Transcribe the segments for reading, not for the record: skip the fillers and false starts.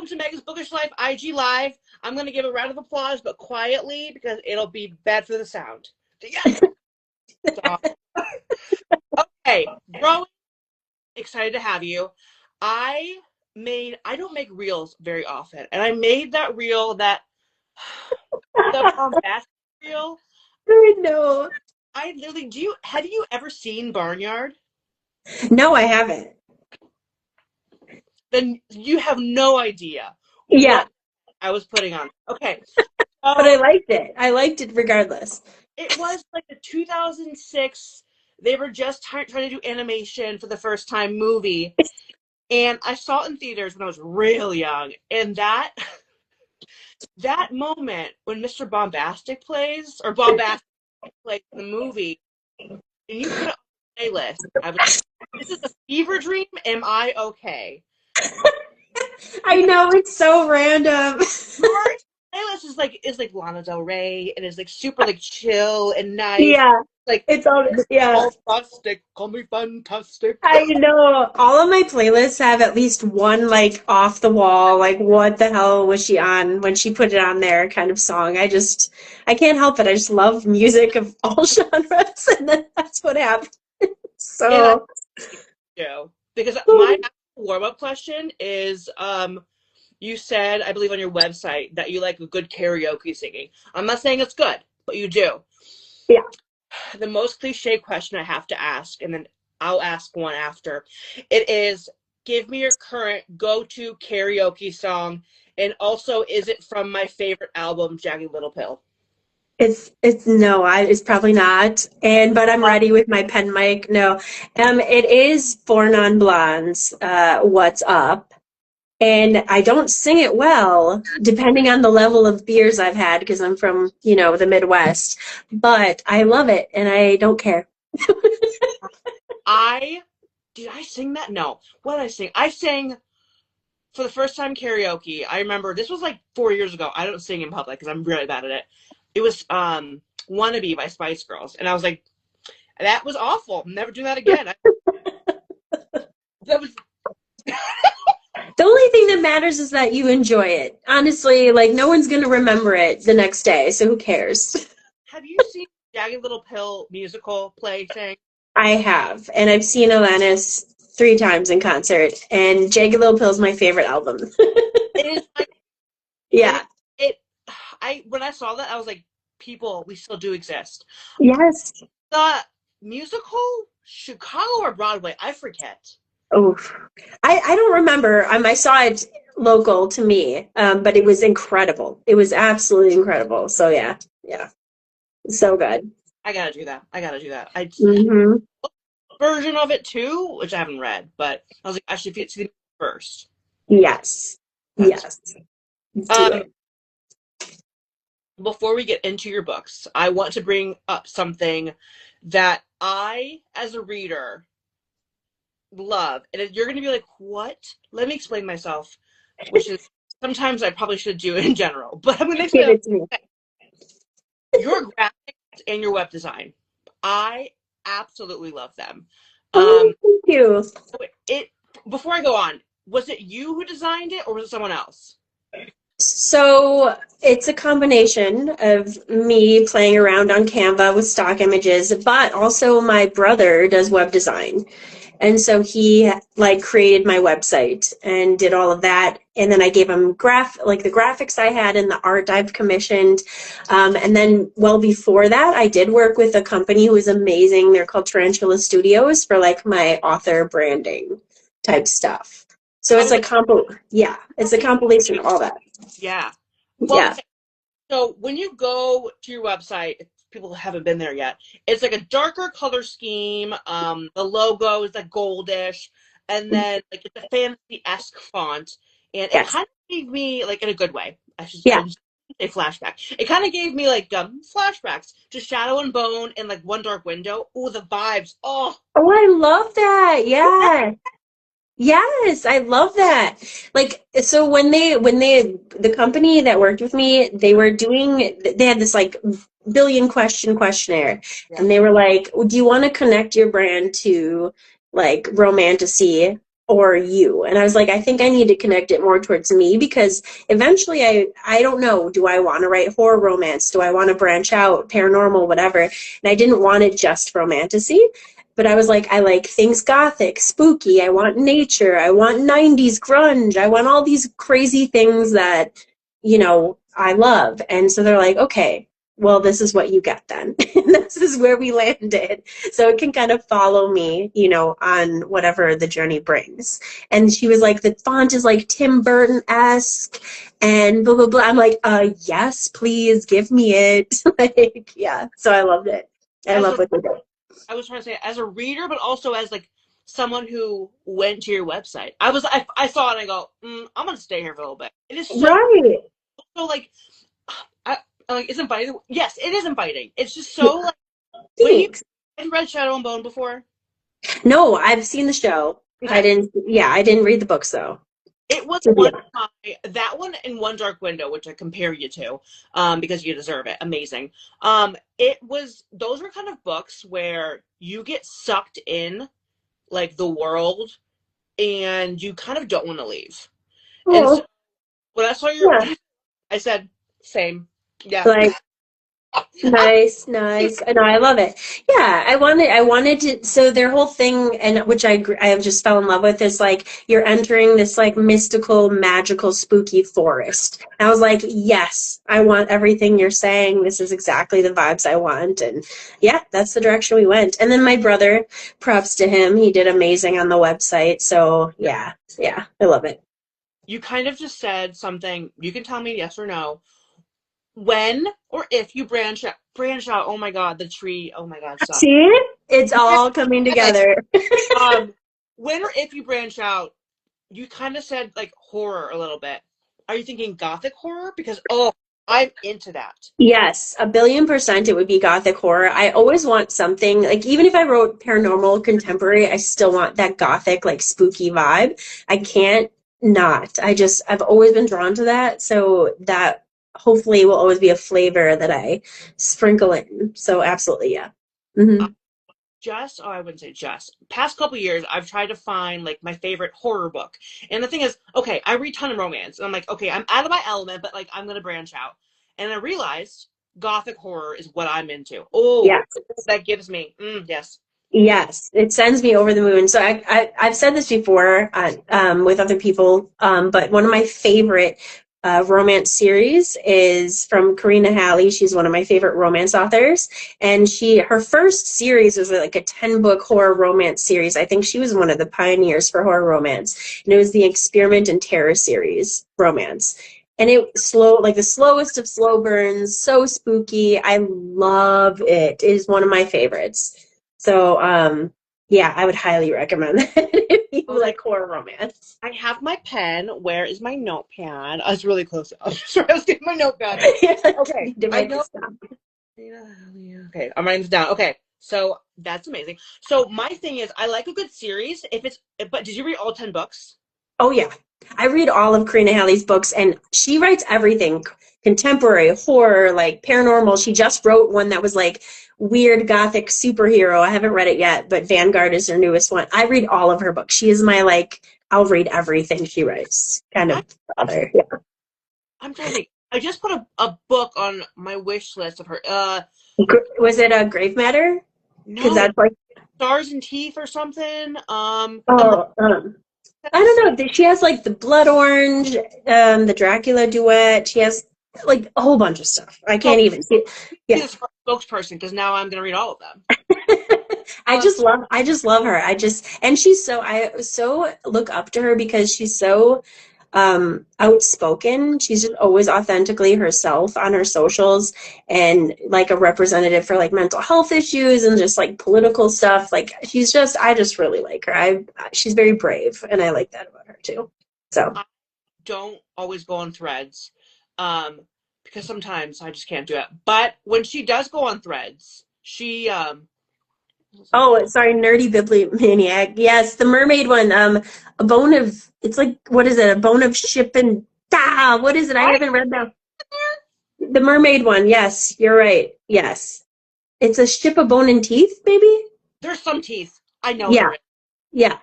to Megan's Bookish Life IG Live. I'm going to give a round of applause, but quietly, because it'll be bad for the sound. Yes! Okay, Rowyn, excited to have you. I don't make reels very often, and I made that reel the bombastic reel. I know. I literally, have you ever seen Barnyard? No, I haven't. Then you have no idea Yeah. what I was putting on. Okay. But I liked it. I liked it regardless. It was like the 2006, they were just trying to do animation for the first time movie. And I saw it in theaters when I was real young. And that moment when Mr. Bombastic plays in the movie, and you put it on the playlist, I was like, this is a fever dream. Am I okay? I know, it's so random. Your playlist is like Lana Del Rey, and it's like super like chill and nice. Yeah. Like it's all fantastic, call me fantastic. I know. All of my playlists have at least one like off the wall, like what the hell was she on when she put it on there kind of song. I can't help it. I just love music of all genres, and then that's what happened. So because my warm-up question is you said, I believe on your website, that you like a good karaoke singing. I'm not saying it's good, but you do. Yeah. The most cliche question I have to ask, and then I'll ask one after. It is, give me your current go-to karaoke song, and also, is it from my favorite album, Jagged Little Pill? It's probably not. But I'm ready with my pen mic. No. It is Four Non-Blondes, What's Up. And I don't sing it well, depending on the level of beers I've had, because I'm from, the Midwest. But I love it, and I don't care. Did I sing that? No. What did I sing? I sang, for the first time, karaoke. I remember, this was like 4 years ago. I don't sing in public, because I'm really bad at it. It was Wannabe by Spice Girls. And I was like, that was awful. Never do that again. That was... The only thing that matters is that you enjoy it. Honestly, like, no one's going to remember it the next day, so who cares? Have you seen Jagged Little Pill musical play thing? I have, and I've seen Alanis 3 times in concert, and Jagged Little Pill is my favorite album. It is. Yeah. When I saw that, I was like, people, we still do exist. Yes. The musical, Chicago or Broadway, I forget. Oh, I don't remember. I saw it local to me, but it was incredible. It was absolutely incredible. So yeah, so good. I gotta do that. Mm-hmm. Version of it too, which I haven't read, but I was like, I should see the first. Yes. Before we get into your books, I want to bring up something that I, as a reader, love. And you're going to be like, what? Let me explain myself, which is sometimes I probably should do in general. But I'm going to explain it to you. Your graphics and your web design. I absolutely love them. Thank you. Before I go on, was it you who designed it or was it someone else? So it's a combination of me playing around on Canva with stock images, but also my brother does web design. And so he created my website and did all of that. And then I gave him the graphics I had and the art I've commissioned. And then before that, I did work with a company who was amazing. They're called Tarantula Studios for my author branding type stuff. So it's it's a compilation of all that. Yeah. Well, okay. So when you go to your website, if people haven't been there yet, it's like a darker color scheme. The logo is like goldish, and then it's a fantasy-esque font. And it kind of gave me, in a good way, I should say flashback. It kind of gave me flashbacks to Shadow and Bone and One Dark Window. Oh, the vibes. Oh, I love that. Yeah. Yes, I love that. So when the company that worked with me, they had this billion question questionnaire, and they were like, do you want to connect your brand to romantasy or you? And I was like, I think I need to connect it more towards me, because eventually I don't know, do I want to write horror romance? Do I want to branch out, paranormal, whatever? And I didn't want it just romantasy, but I was like, I like things gothic, spooky. I want nature. I want 90s grunge. I want all these crazy things that, I love. And so they're like, okay, well, this is what you get then. This is where we landed. So it can kind of follow me, on whatever the journey brings. And she was like, the font is like Tim Burton-esque and blah, blah, blah. I'm like, yes, please give me it. Like, yeah. So I loved it. I As love a, what they did. I was trying to say, as a reader, but also as like someone who went to your website. I saw it and I go, I'm gonna stay here for a little bit. It is Right. so like, like it's inviting. Yes, it is inviting. It's just so like when you Thanks. have read Shadow and Bone before. No, I've seen the show. Okay. I didn't read the books though. It was To be one of that one and One Dark Window, which I compare you to, because you deserve it. Amazing. Those were kind of books where you get sucked in like the world and you kind of don't want to leave. And so Oh, when I saw your yeah. review, I said, same. Yeah. Like, nice, nice. No, I love it. Yeah, I wanted to. So their whole thing, and which I just fell in love with, is like you're entering this like mystical, magical, spooky forest. And I was like, yes, I want everything you're saying. This is exactly the vibes I want. And yeah, that's the direction we went. And then my brother, props to him, he did amazing on the website. So yeah, I love it. You kind of just said something. You can tell me yes or no. When or if you branch out, oh my God, the tree, oh my God, stop. See, it's all coming together. Um, when or if you branch out, you kind of said like horror a little bit. Are you thinking gothic horror? Because I'm into that. Yes, 1,000,000,000% it would be gothic horror. I always want something like, even if I wrote paranormal contemporary, I still want that gothic, like spooky vibe. I can't not. I've always been drawn to that. So that hopefully will always be a flavor that I sprinkle in. So absolutely, yeah. Uh, Hmm. I wouldn't say just. Past couple years, I've tried to find like my favorite horror book. And the thing is, okay, I read ton of romance. And I'm like, okay, I'm out of my element, but like I'm gonna branch out. And I realized gothic horror is what I'm into. Oh, Yeah. that gives me yes. Yes, it sends me over the moon. So I've said this before with other people, but one of my favorite romance series is from Karina Halley. She's one of my favorite romance authors, and her first series was like a 10-book horror romance series. I think she was one of the pioneers for horror romance, and it was the Experiment in Terror series romance. And like the slowest of slow burns, so spooky. I love it. It is one of my favorites. So, yeah, I would highly recommend that if you Oh my, like horror romance. I have my pen. Where is my notepad? I was really close. I was sorry, I was getting my notepad. Okay, Need to I write know. this down. Okay, I'm writing this down. Okay, so that's amazing. So my thing is, I like a good series. But did you read all 10 books? Oh, yeah. I read all of Karina Halley's books, and she writes everything contemporary, horror, like paranormal. She just wrote one that was like weird gothic superhero. I haven't read it yet, but Vanguard is her newest one. I read all of her books. She is my, like, I'll read everything she writes kind I, of author. Yeah. I'm trying to think. I just put a book on my wish list of her. Was it a Grave Matter? Because No, that's like, Stars and Teeth or something. oh, I don't know. She has like the Blood Orange, the Dracula duet. She has like a whole bunch of stuff. I So can't even see it. be Yeah. the spokesperson because now I'm gonna read all of them. Um, I just love her. And I so look up to her because she's so outspoken. She's just always authentically herself on her socials, and like a representative for like mental health issues and just like political stuff. Like I just really like her. She's very brave, and I like that about her too. So, I don't always go on threads, um, because sometimes I just can't do it. But when she does go on threads, she what's it oh, called? sorry, nerdy bibliomaniac. Yes, the mermaid one. A bone of, it's like, what is it? A bone of ship and what is it? I I haven't read that. The mermaid one. Yes, you're right. Yes, it's a ship of bone and teeth, maybe. There's some teeth. I know Yeah, there is. yeah.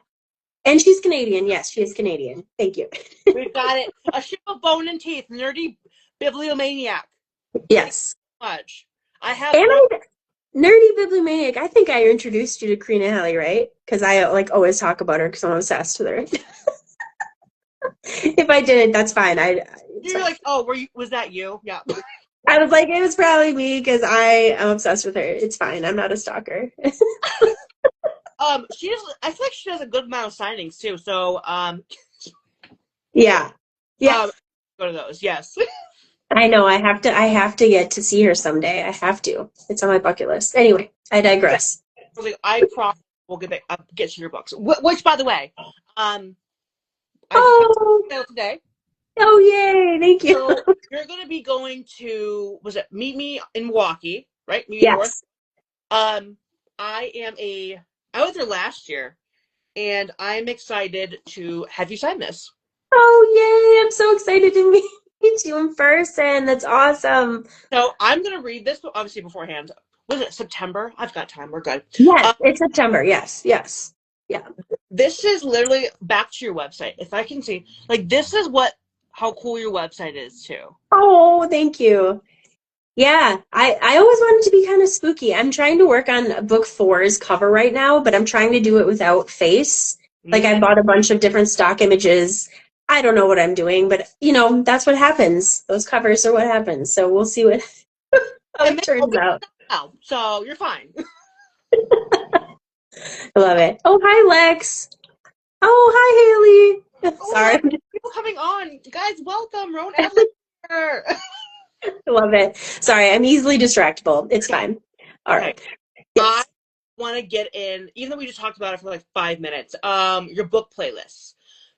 And she's Canadian. Yes, she is Canadian. Thank you. We've got it. A ship of bone and teeth, nerdy bibliomaniac. Thank you Yes. so much. I have And no. Nerdy Bibliomaniac, I think I introduced you to Karina Halley, right? Because I like always talk about her because I'm obsessed with her. If I didn't, that's fine. It's You're fine. like, oh, was that you? Yeah. I was like, it was probably me because I am obsessed with her. It's fine. I'm not a stalker. I feel like she does a good amount of signings too. So, Yeah. Yeah. go to those. Yes. I know. I have to get to see her someday. I have to. It's on my bucket list. Anyway, I digress. I promise we'll get you your books. Which, by the way, I just got Oh, sale today. oh, yay. Thank you. So you're going to be going to, was it Meet Me in Milwaukee, right? Meet Me North. Yes. I was there last year, and I'm excited to have you sign this. Oh, yay. I'm so excited to meet you in person. That's awesome. So I'm going to read this, obviously beforehand. Was it September? I've got time. We're good. Yes, it's September. Yes, yes. Yeah. This is literally back to your website. If I can see, like, this is how cool your website is too. Oh, thank you. Yeah, I always wanted to be kind of spooky. I'm trying to work on book 4's cover right now, but I'm trying to do it without face. Like I bought a bunch of different stock images. I don't know what I'm doing, but that's what happens. Those covers are what happens. So we'll see how it turns out. Oh, so you're fine. I love it. Oh, hi, Lex. Oh, hi, Haley. Sorry. People coming on. Guys, welcome. Rowyn, Adelaide. I love it. Sorry, I'm easily distractible. It's fine. All right. Yes. I want to get in, even though we just talked about it for like 5 minutes, your book playlists.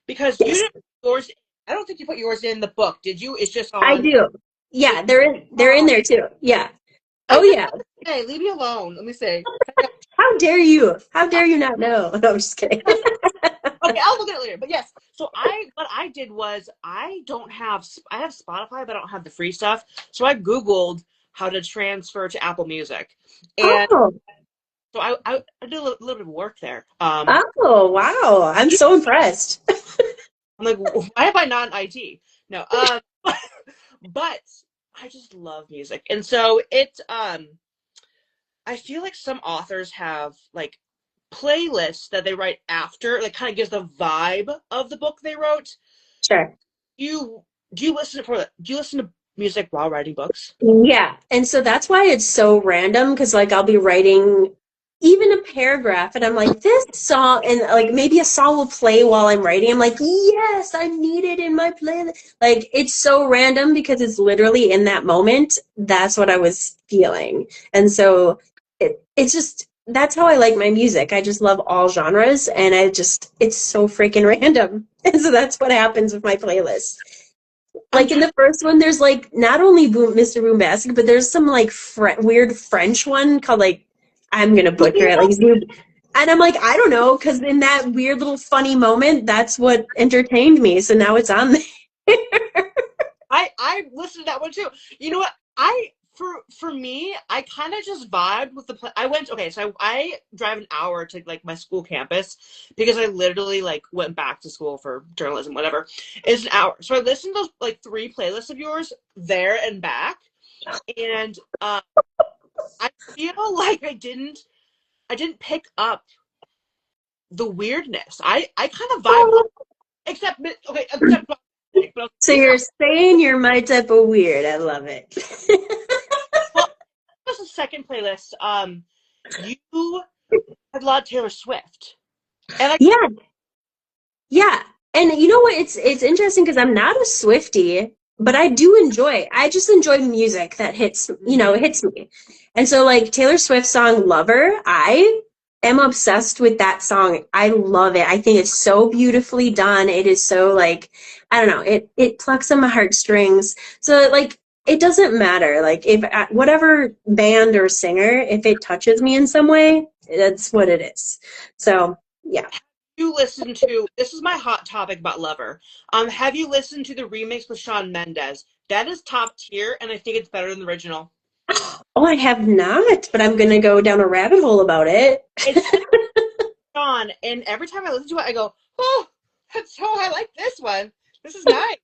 Because you didn't put yours, I don't think you put yours in the book, did you? It's just on. I do. Yeah, they're in there too. Yeah. Oh, yeah. Hey, leave me alone. Let me see. How dare you? How dare you not know? No, I'm just kidding. Okay, I'll look at it later. But yes, so what I did was I have Spotify, but I don't have the free stuff. So I Googled how to transfer to Apple Music, and so I did a little bit of work there. Oh, wow! I'm so impressed. I'm like, why am I not in IT? No, but I just love music, and so I feel like some authors have like playlists that they write after, like kind of gives the vibe of the book they wrote. Sure. Do you listen to music while writing books? Yeah, and so that's why it's so random because like I'll be writing even a paragraph and I'm like this song and like maybe a song will play while I'm writing. I'm like, yes, I need it in my playlist. Like it's so random because it's literally in that moment. That's what I was feeling. And so it's just that's how I like my music. I just love all genres and it's so freaking random. And so that's what happens with my playlist. Like in the first one, there's like not only Mr. Boombastic, but there's some like weird French one called like I'm gonna butcher it like and I'm like I don't know because in that weird little funny moment, that's what entertained me. So now it's on there. I listened to that one too. You know what? For me, I kind of just vibed with so I drive an hour to like my school campus because I literally like went back to school for journalism, whatever. It's an hour. So I listened to those like 3 playlists of yours there and back. And I feel like I didn't pick up the weirdness. I kind of vibed except so you're saying you're my type of weird. I love it. The second playlist, you had a lot of Taylor Swift, and yeah, and you know what? It's interesting because I'm not a Swiftie, but I do enjoy. I just enjoy music that hits me, and so like Taylor Swift's song "Lover," I am obsessed with that song. I love it. I think it's so beautifully done. It is so like I don't know. It plucks on my heartstrings. So like. It doesn't matter. Like if whatever band or singer, if it touches me in some way, that's what it is. So yeah. You listen to this is my hot topic about Lover. Have you listened to the remix with Shawn Mendes? That is top tier, and I think it's better than the original. Oh, I have not, but I'm gonna go down a rabbit hole about it. on, and every time I listen to it, I go, oh, I like this one. This is nice.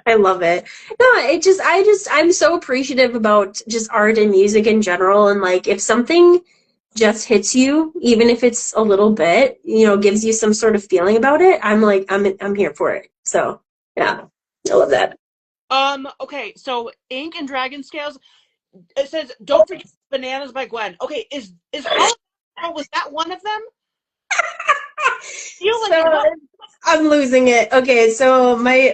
I love it. No, I'm so appreciative about just art and music in general. And like, if something just hits you, even if it's a little bit, gives you some sort of feeling about it, I'm like, I'm here for it. So yeah, I love that. Okay, so Ink and Dragon Scales. It says, "Don't forget Bananas" by Gwen. Okay, is Hollow, was that one of them? I feel like So it was. I'm losing it. Okay, so my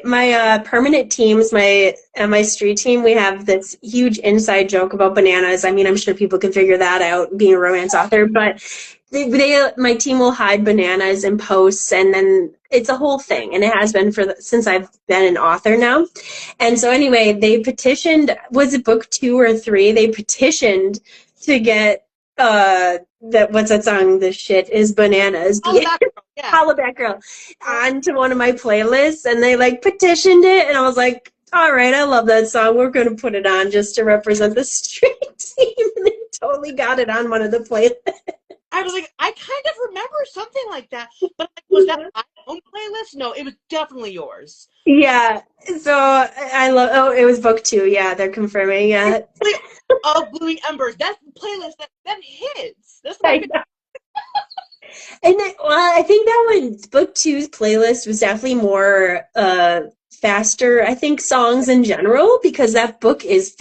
permanent teams, my street team, we have this huge inside joke about bananas. I mean, I'm sure people can figure that out being a romance author, but my team will hide bananas in posts, and then it's a whole thing, and it has been since I've been an author now. And so anyway, they petitioned, was it book 2 or 3? They petitioned to get that what's that song? The shit is bananas. All that girl, yeah. Hollaback Girl onto one of my playlists, and they like petitioned it, and I was like, all right, I love that song. We're going to put it on just to represent the street team. And they totally got it on one of the playlists. I was like, I kind of remember something like that, but like, was that my own playlist? No, it was definitely yours. Yeah, so I love. Oh, it was book 2. Yeah, they're confirming. Yeah, Blooming Embers. That's the playlist that hits. That's I my. know. And I think that one, book 2's playlist was definitely more faster, I think, songs in general, because that book is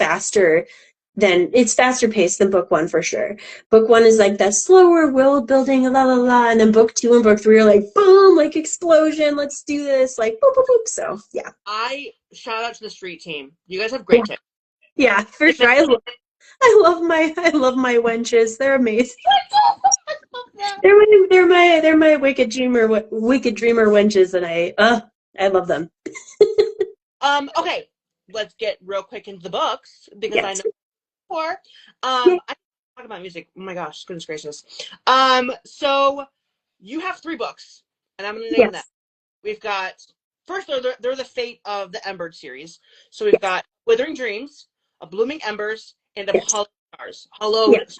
it's faster paced than book 1 for sure. Book 1 is like that slower world building, la la la, and then book 2 and book 3 are like boom, like explosion, let's do this, like boop boop boop. So yeah. I shout out to the street team. You guys have great tips. Yeah, for sure. I love my wenches. They're amazing. They're my wicked dreamer wenches, and I love them. Okay, let's get real quick into the books because Yes. I know before. Yeah. I talk about music. Oh my gosh, goodness gracious. So you have 3 books, and I'm gonna name them. We've got first they're the Fate of the Ember series. So we've got Withering Dreams, A Blooming Embers, and A Hollow Stars. Hollow. Yes.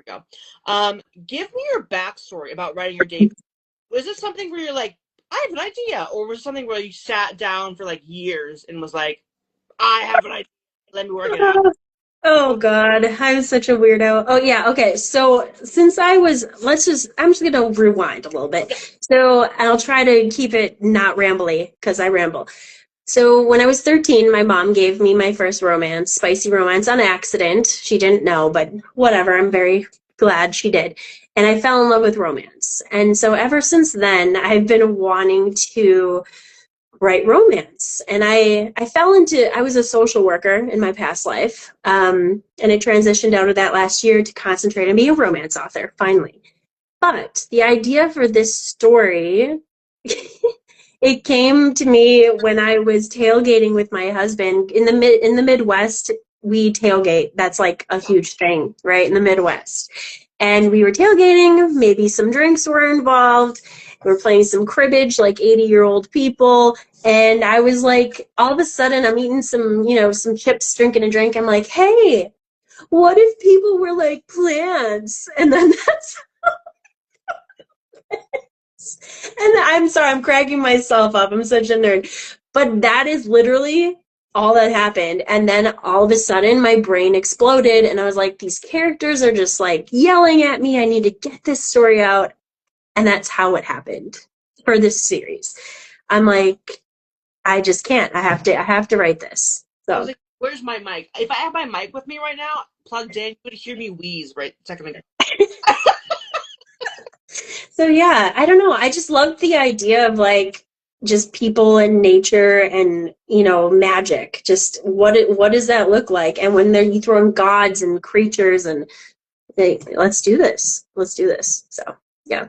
There we go. Give me your backstory about writing your debut. Was this something where you're like, I have an idea, or was it something where you sat down for like years and was like, I have an idea, let me work it out? Oh God, I'm such a weirdo. Oh yeah, okay. So since I'm just gonna rewind a little bit. So I'll try to keep it not rambly because I ramble. So when I was 13, my mom gave me my first romance, spicy romance, on accident. She didn't know, but whatever. I'm very glad she did. And I fell in love with romance. And so ever since then, I've been wanting to write romance. And I was a social worker in my past life. And I transitioned out of that last year to concentrate on being a romance author, finally. But the idea for this story, it came to me when I was tailgating with my husband in the Midwest. We tailgate. That's like a huge thing, right, in the Midwest. And we were tailgating. Maybe some drinks were involved. We were playing some cribbage, like 80-year-old people. And I was like, all of a sudden, I'm eating some chips, drinking a drink. I'm like, hey, what if people were like plants? And then that's. And I'm sorry, I'm cracking myself up. I'm such a nerd. But that is literally all that happened. And then all of a sudden, my brain exploded. And I was like, these characters are just like yelling at me. I need to get this story out. And that's how it happened for this series. I'm like, I just can't. I have to write this. So I was like, where's my mic? If I have my mic with me right now, plugged in, you would hear me wheeze right second ago. So yeah, I don't know. I just love the idea of like just people and nature and magic. Just what does that look like? And when you throw in gods and creatures and let's do this. Let's do this. So yeah.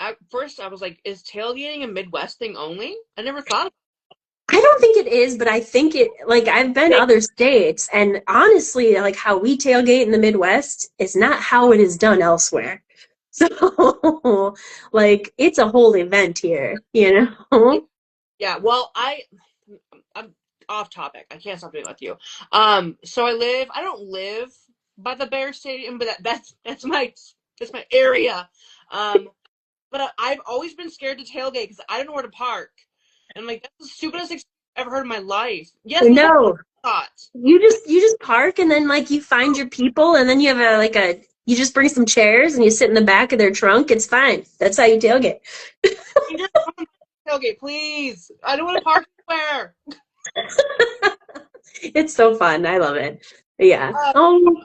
At first I was like, is tailgating a Midwest thing only? I never thought of it. I don't think it is, but I think it, like, I've been other states, and honestly, like, how we tailgate in the Midwest is not how it is done elsewhere. So, like, it's a whole event here, Yeah, well, I'm off topic. I can't stop being with you. So I don't live by the Bear Stadium, but that's my area. But I've always been scared to tailgate because I don't know where to park. And I'm like, that's the stupidest experience I've ever heard in my life. Yes, that's what No, I thought. you just park and then like you find your people and then you have you just bring some chairs and you sit in the back of their trunk. It's fine. That's how you tailgate. Just come on tailgate, please. I don't want to park anywhere. It's so fun. I love it. Yeah. Uh, Oh,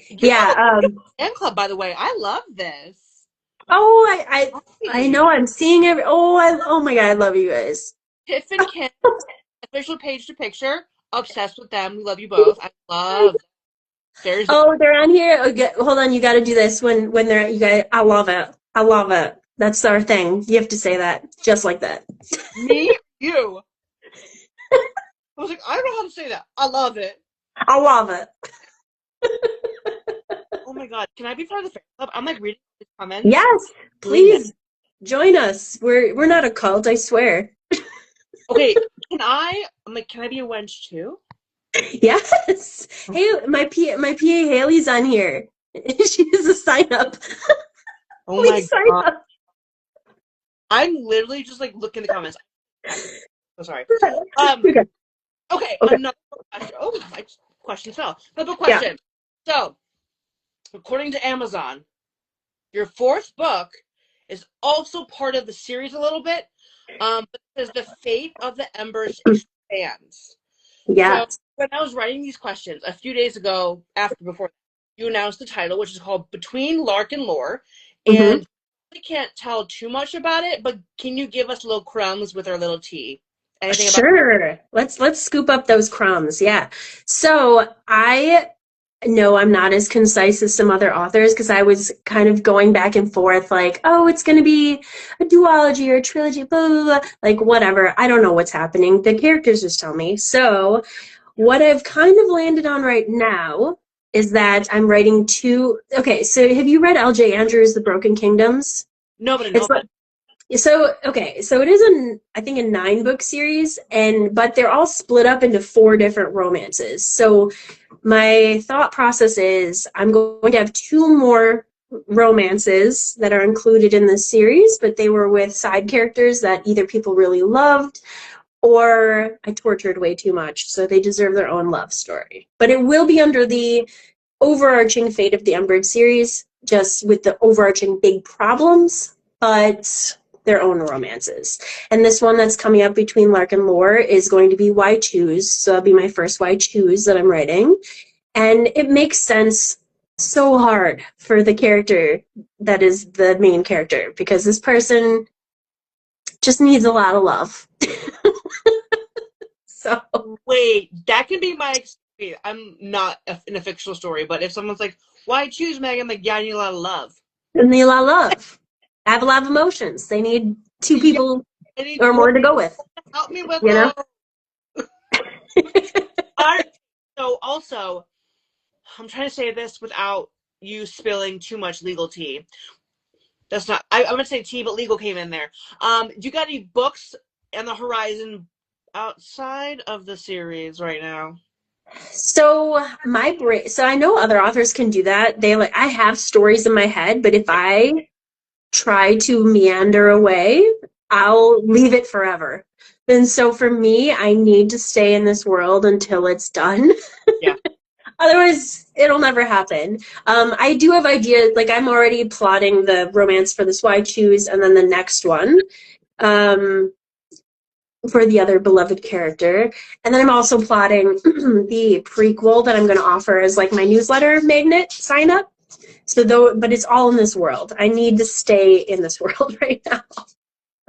you have yeah. a fan club, by the way. I love this. Oh, I Hey, know. I'm seeing every. Oh my God. I love you guys. Tiff and Kim, official page to picture. Obsessed with them. We love you both. I love them. There's Oh, they're on here. Okay, hold on. You got to do this when they're. You got. I love it. I love it. That's our thing. You have to say that just like that. me, you. I was like, I don't know how to say that. I love it. I love it. Oh my god, can I be part of the fan club? I'm like reading the comments. Yes, Doing this. please join us. We're not a cult. I swear. Okay, I'm like, can I be a wench too? Yes. Hey, my PA Haley's on here. She has a sign up. Oh my Please sign god. up. I'm literally just like looking at the comments. So sorry. Um, Okay. okay, Okay. another question. Oh, my question fell. Another Yeah. question. So, according to Amazon, your fourth book is also part of the series a little bit. But it says the fate of the embers expands. So Yes. when I was writing these questions a few days ago, before you announced the title, which is called Between Lark and Lore, Mm-hmm. and we can't tell too much about it, but can you give us little crumbs with our little tea? Anything about? Sure. Let's scoop up those crumbs. Yeah. So I know I'm not as concise as some other authors because I was kind of going back and forth like, oh, it's going to be a duology or a trilogy, blah, blah, blah. Like whatever. I don't know what's happening. The characters just tell me. So what I've kind of landed on right now is that I'm writing two. Okay, so have you read L.J. Andrews' The Broken Kingdoms? No, but I know It's about like so okay, so it is I think a 9 book series, and but they're all split up into 4 different romances. So my thought process is I'm going to have 2 more romances that are included in this series, but they were with side characters that either people really loved or I tortured way too much, so they deserve their own love story. But it will be under the overarching fate of the Umbridge series, just with the overarching big problems, but their own romances. And this one that's coming up between Lark and Lore is going to be Why Choose. So that'll be my first Why Choose that I'm writing. And it makes sense so hard for the character that is the main character because this person just needs a lot of love. So Wait, that can be my experience. I'm not in a fictional story, but if someone's like, "Why choose Meg?" I'm like, "Yeah, I need a lot of love." they need a lot of love. Have a lot of emotions. They need 2 Yeah, people I need or more more to go with, help me with you know? those. All right. So also, I'm trying to say this without you spilling too much legal tea. That's not. I'm gonna say tea, but legal came in there. Do you got any books on the horizon outside of the series right now? So my brain, so I know other authors can do that. I have stories in my head, but if I try to meander away, I'll leave it forever. And so for me, I need to stay in this world until it's done. Yeah. Otherwise, it'll never happen. I do have ideas, like I'm already plotting the romance for this Why Choose and then the next one. For the other beloved character. And then I'm also plotting the prequel that I'm going to offer as like my newsletter magnet sign up. So though, but it's all in this world. I need to stay in this world right now.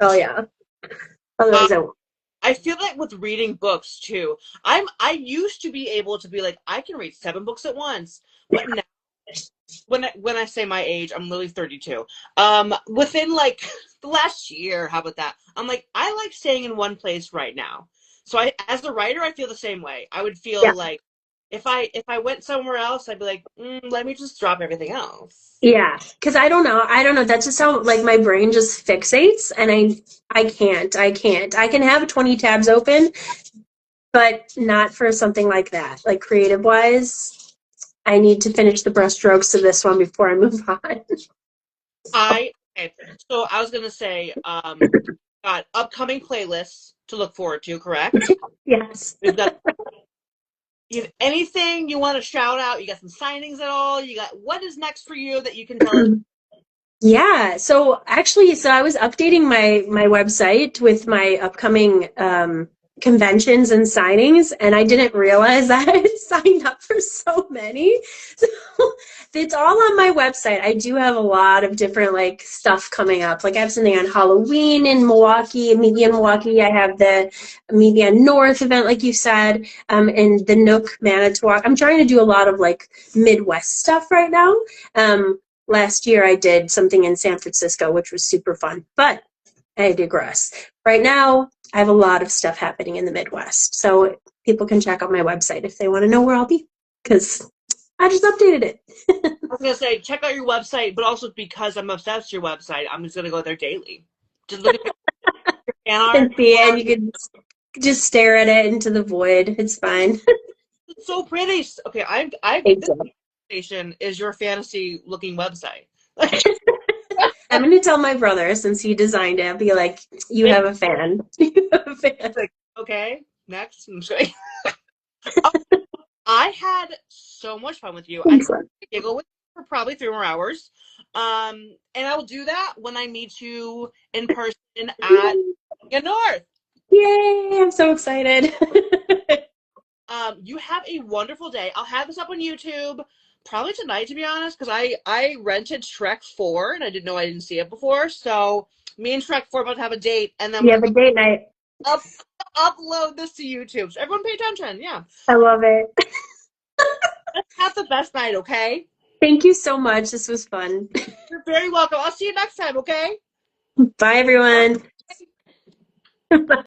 Oh yeah. Um, Otherwise I won't. I feel like with reading books too. I used to be able to be like I can read 7 books at once, but now when I say my age, I'm literally 32. Within like the last year, how about that? I'm like I like staying in one place right now. So as a writer, I feel the same way. I would Yeah. feel like if I went somewhere else, I'd be like, let me just drop everything else. Yeah. Cause I don't know. I don't know. That's just how like my brain just fixates and I can't. I can have 20 tabs open, but not for something like that. Like creative wise, I need to finish the brushstrokes of this one before I move on. Okay. So I was gonna say, got upcoming playlists to look forward to, correct? Yes. We've got you have anything you want to shout out? You got some signings at all? You got what is next for you that you can tell us? Yeah, so actually, so I was updating my website with my upcoming conventions and signings, and I didn't realize that I had signed up for so many. So it's all on my website. I do have a lot of different like stuff coming up. Like I have something on Halloween in Milwaukee, maybe in Milwaukee. I have the maybe a North event, like you said, and the Nook Manitowoc. I'm trying to do a lot of like Midwest stuff right now. Last year I did something in San Francisco, which was super fun, but I digress. Right now, I have a lot of stuff happening in the Midwest. So people can check out my website if they want to know where I'll be, because I just updated it. I was gonna say check out your website, but also because I'm obsessed with your website, I'm just gonna go there daily. Just look at your fan art. And see, and you can just stare at it into the void. It's fine. It's so pretty. Okay, I Thank this you. station is your fantasy looking website. I'm going to tell my brother since he designed it. I'll be like, you have a fan. You have a fan. Like, okay, next. I'm just kidding. I had so much fun with you. I Thanks, love. giggle with you for probably 3 more hours. And I will do that when I meet you in person at North. Yay! I'm so excited. You have a wonderful day. I'll have this up on YouTube probably tonight, to be honest, because I rented Shrek 4 and I didn't know I didn't see it before. So me and Shrek 4 about to have a date, and then You we're have a date night. up, upload this to YouTube. So everyone pay attention. Yeah. I love it. Have the best night, okay? Thank you so much. This was fun. You're very welcome. I'll see you next time, okay? Bye, everyone.